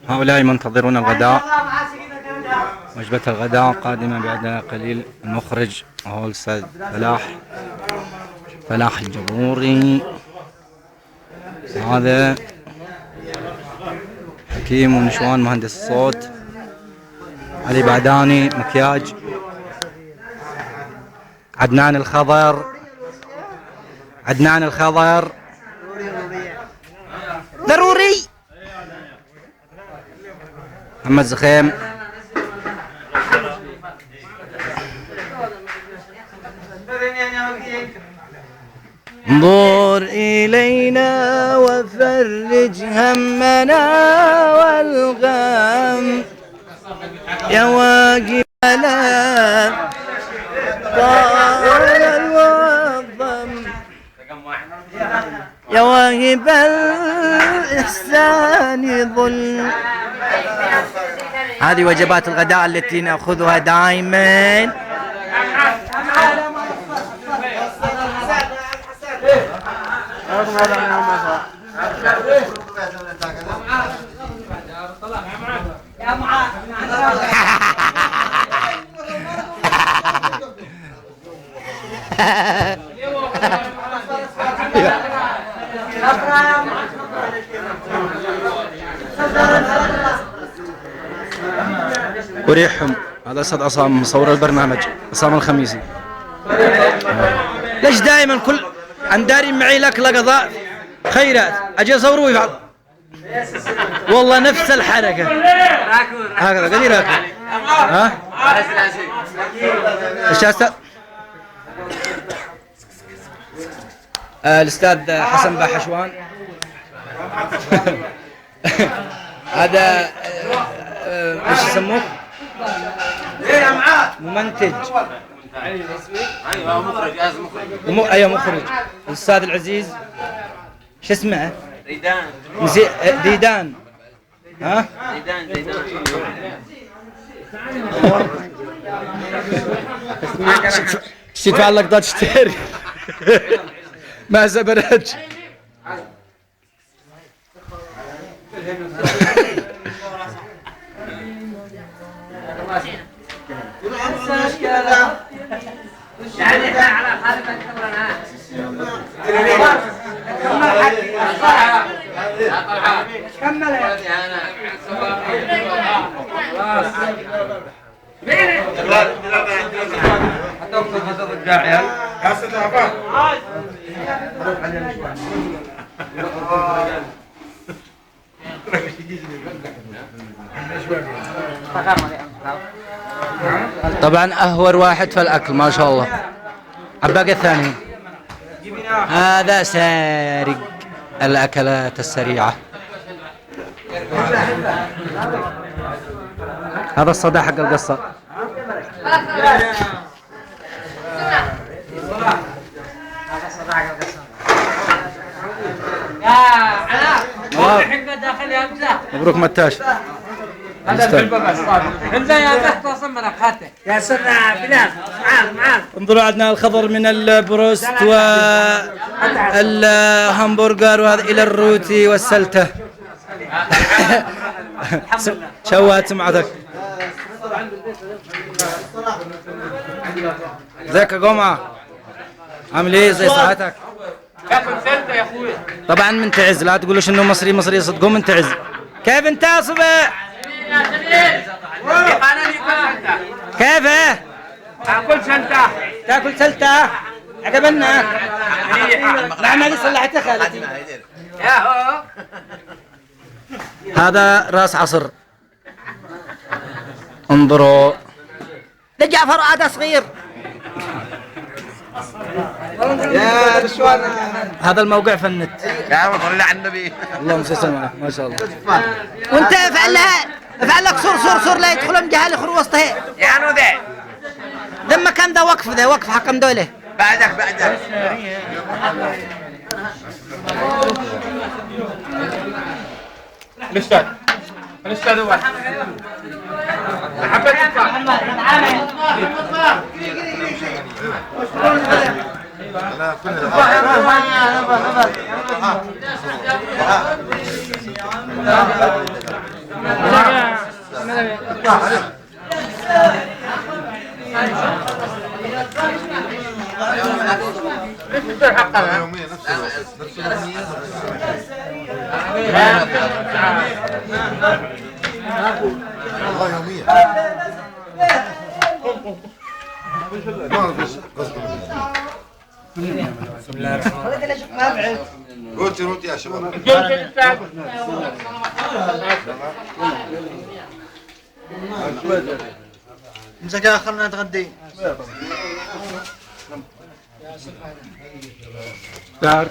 هؤلاء منتظرون الغداء. وجبة الغداء قادمة بعد قليل. المخرج هو الأستاذ فلاح الجبوري. هذا حكيم ونشوان مهندس الصوت. علي بعداني مكياج. عدنان الخضر ضروري. محمد زخيم. انظر إلينا وفرج همنا والغم يا واجب على طال المعظم يا واهب الإحسان ظل. هذه وجبات الغداء التي نأخذها دائما. أريحهم. هذا أسد عصام مصور البرنامج، عصام الخميسي. ليش دائما كل أنداري معي لك لقطات خيرات أجي أصوروا يفعل والله نفس الحركة هكذا قدير هكذا. ها؟ إيش أستاذ؟ الأستاذ حسن باحشوان. هذا ايش يسموه؟ ممنتج. ايوه مخرج. ايوه مخرج. الاستاذ العزيز شو اسمه؟ ديدان. ها؟ ديدان. شتي تفعل لقطات اشتري ما زبرج. يعني احنا على خالد الكبرنا كمل طبعا أهور واحد في الأكل ما شاء الله. عباقة الثاني هذا سارق الأكلات السريعة. هذا الصدى حق القصة. مبروك متاش. يا سرنا بلال معاك. انظروا عندنا الخضر من البروست والهمبرجر وهذا الى الروتي والسلته. شوهت سمعتك. ازيك يا جمعه؟ عامل ايه؟ زي صحتك؟ تاكل سلته يا اخوي. طبعا منتعز، لا تقولوش انه مصري صدقوا منتعز. كيف انت يا صبي؟ كيف؟ تاكل سلته؟ عجبنا؟ نعم هذه صلحتها خالتي. هذا راس عصر. انظروا لجعفر هذا صغير. يا رشوان هذا الموقع في النت. يا عم صلي على النبي. اللهم صل وسلم ما شاء الله. وانت افعل لك صور لا يدخلون جهال يخروا وسطها. يا نودي ذم كان ذا وقف حكم دوله. بعدك الاستاذ هو حبيت والله يوميا ما فيش قصد روتي روتي يا شباب امسك يا خلنا نتغدي دار